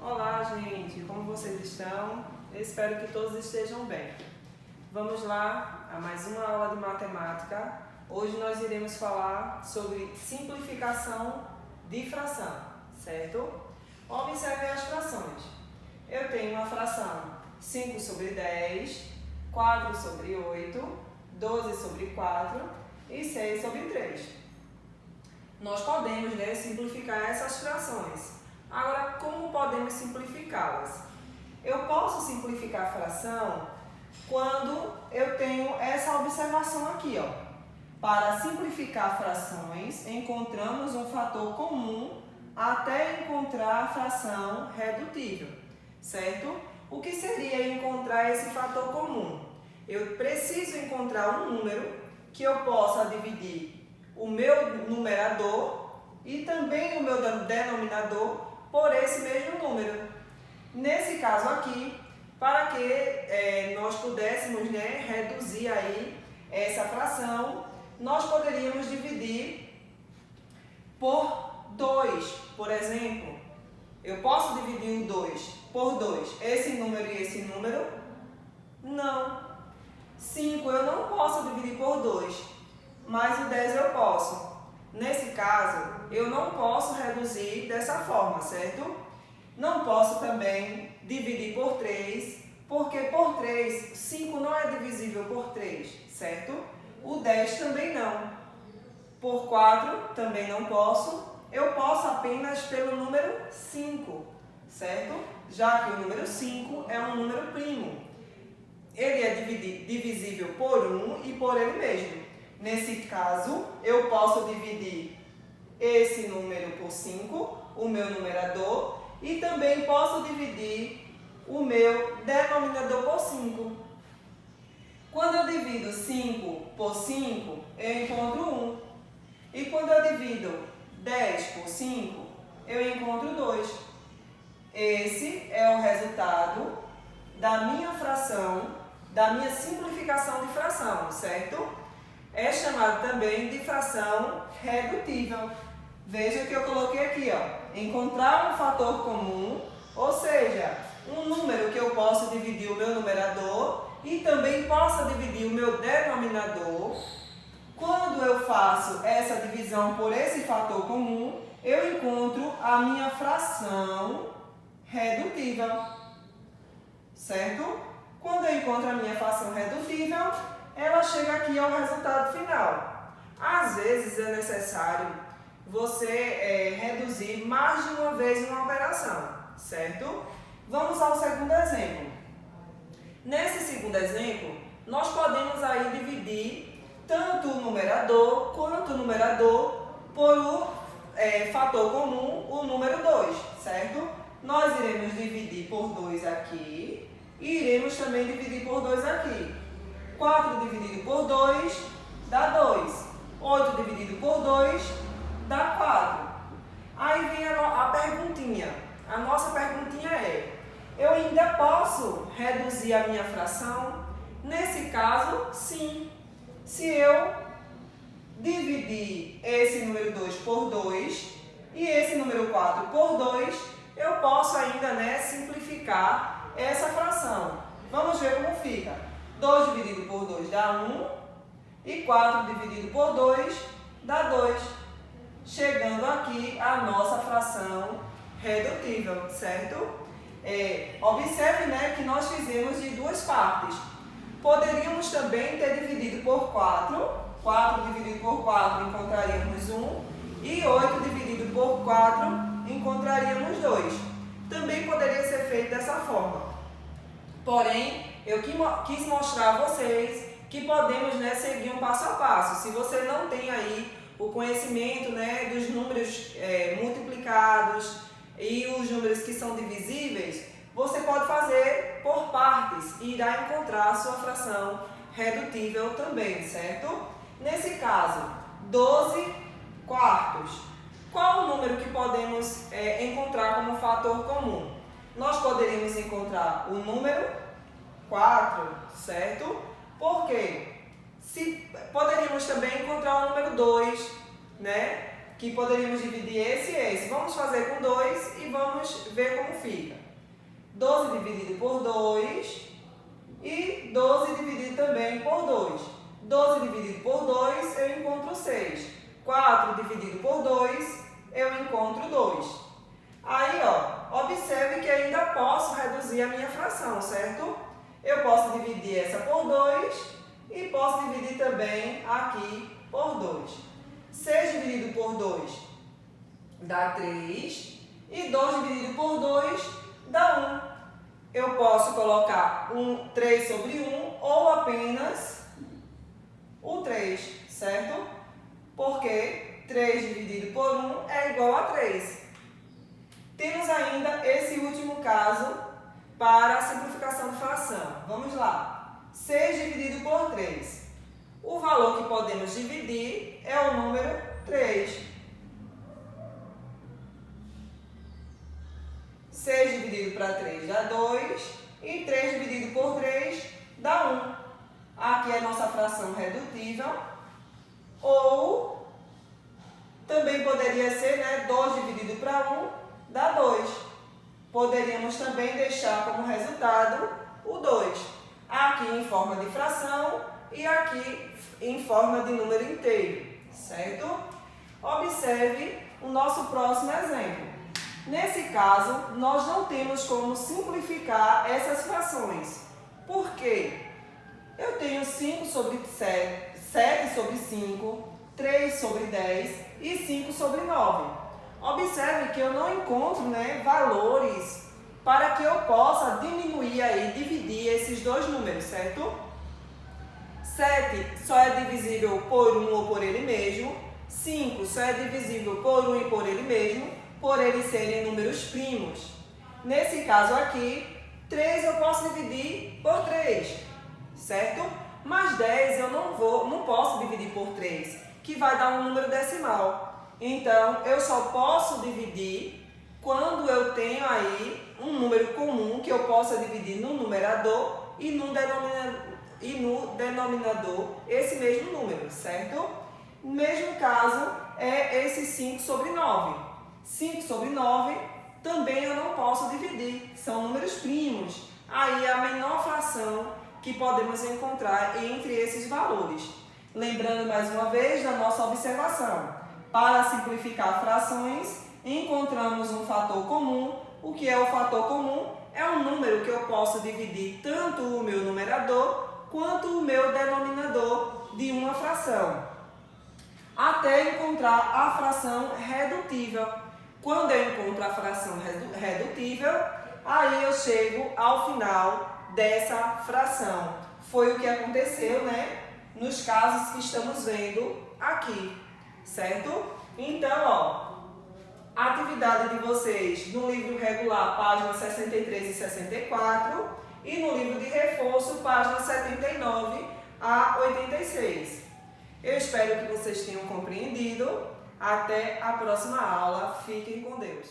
Olá, gente! Como vocês estão? Eu espero que todos estejam bem. Vamos lá a mais uma aula de matemática. Hoje nós iremos falar sobre simplificação de fração, certo? Observe as frações. Eu tenho uma fração 5 sobre 10, 4 sobre 8, 12 sobre 4 e 6 sobre 3. Nós podemos, simplificar essas frações. Agora, como podemos simplificá-las? Eu posso simplificar a fração quando eu tenho essa observação aqui, ó. Para simplificar frações, encontramos um fator comum até encontrar a fração redutível, certo? O que seria encontrar esse fator comum? Eu preciso encontrar um número que eu possa dividir o meu numerador e também o meu denominador por esse mesmo número. Nesse caso aqui, para que nós pudéssemos reduzir aí essa fração, nós poderíamos dividir por 2, por exemplo. Eu posso dividir o 2 por 2, esse número e esse número? Não. 5 eu não posso dividir por 2, mas o 10 eu posso. Nesse caso, eu não posso reduzir dessa forma, certo? Não posso também dividir por 3, porque por 3, 5 não é divisível por 3, certo? O 10 também não. Por 4 também não posso. Eu posso apenas pelo número 5, certo? Já que o número 5 é um número primo. Ele é divisível por 1 e por ele mesmo. Nesse caso, eu posso dividir esse número por 5, o meu numerador, e também posso dividir o meu denominador por 5. Quando eu divido 5 por 5, eu encontro 1. E quando eu divido 10 por 5, eu encontro 2. Esse é o resultado da minha fração, da minha simplificação de fração, certo? É chamado também de fração redutível. Veja que eu coloquei aqui, ó, encontrar um fator comum, ou seja, um número que eu posso dividir o meu numerador e também possa dividir o meu denominador. Quando eu faço essa divisão por esse fator comum, eu encontro a minha fração redutível, certo? Quando eu encontro a minha fração redutível, ela chega aqui ao resultado final. Às vezes é necessário você reduzir mais de uma vez uma operação, certo? Vamos ao segundo exemplo. Nesse segundo exemplo, nós podemos aí dividir tanto o numerador quanto o numerador por o fator comum, o número 2, certo? Nós iremos dividir por 2 aqui e iremos também dividir por 2 aqui. 4 dividido por 2 dá 2. 8 dividido por 2 dá 4. Aí vem a perguntinha. A nossa perguntinha é: eu ainda posso reduzir a minha fração? Nesse caso, sim. Se eu dividir esse número 2 por 2 e esse número 4 por 2, eu posso ainda simplificar essa fração. Vamos ver como fica. 2 dividido por 2 dá 1 e 4 dividido por 2 dá 2. Chegando aqui a nossa fração redutível, certo? Observe que nós fizemos de duas partes. Poderíamos também ter dividido por 4. 4 dividido por 4 encontraríamos 1 e 8 dividido por 4 encontraríamos 2. Também poderia ser feito dessa forma. Porém, eu quis mostrar a vocês que podemos seguir um passo a passo. Se você não tem aí o conhecimento dos números multiplicados e os números que são divisíveis, você pode fazer por partes e irá encontrar a sua fração redutível também, certo? Nesse caso, 12 quartos. Qual o número que podemos encontrar como fator comum? Nós poderíamos encontrar o número 4, certo? Por quê? Poderíamos também encontrar o número 2, Que poderíamos dividir esse e esse. Vamos fazer com 2 e vamos ver como fica. 12 dividido por 2 e 12 dividido também por 2. 12 dividido por 2, eu encontro 6. 4 dividido por 2, eu encontro 2. Aí, ó, observe que ainda posso reduzir a minha fração, certo? Eu posso dividir essa por 2 e posso dividir também aqui por 2. 6 dividido por 2 dá 3 e 2 dividido por 2 dá 1. Eu posso colocar 3 sobre 1 ou apenas o 3, certo? Porque 3 dividido por 1 é igual a 3. Temos ainda esse último caso para a simplificação de fração. Vamos lá. 6 dividido por 3. O valor que podemos dividir é o número 3. 6 dividido para 3 dá 2 e 3 dividido por 3 dá 1. Aqui é a nossa fração redutível. Ou também poderia ser, né, 2 dividido para 1 dá 2. Poderíamos também deixar como resultado o 2. Aqui em forma de fração e aqui em forma de número inteiro, certo? Observe o nosso próximo exemplo. Nesse caso, nós não temos como simplificar essas frações. Por quê? Eu tenho 5 sobre 7, 7 sobre 5, 3 sobre 10 e 5 sobre 9. Observe que eu não encontro, né, valores para que eu possa diminuir aí, dividir esses dois números, certo? 7 só é divisível por 1 ou por ele mesmo. 5 só é divisível por 1 e por ele mesmo, por eles serem números primos. Nesse caso aqui, 3 eu posso dividir por 3, certo? Mas 10 eu não posso dividir por 3, que vai dar um número decimal. Então, eu só posso dividir quando eu tenho aí um número comum que eu possa dividir no numerador e no denominador esse mesmo número, certo? O mesmo caso é esse 5 sobre 9. 5 sobre 9 também eu não posso dividir, são números primos. Aí é a menor fração que podemos encontrar entre esses valores. Lembrando mais uma vez da nossa observação. Para simplificar frações, encontramos um fator comum. O que é o fator comum? É um número que eu posso dividir tanto o meu numerador quanto o meu denominador de uma fração, até encontrar a fração redutível. Quando eu encontro a fração redutível, aí eu chego ao final dessa fração. Foi o que aconteceu, né, nos casos que estamos vendo aqui, certo? Então, ó, a atividade de vocês no livro regular, páginas 63 e 64, e no livro de reforço, páginas 79 a 86. Eu espero que vocês tenham compreendido. Até a próxima aula. Fiquem com Deus.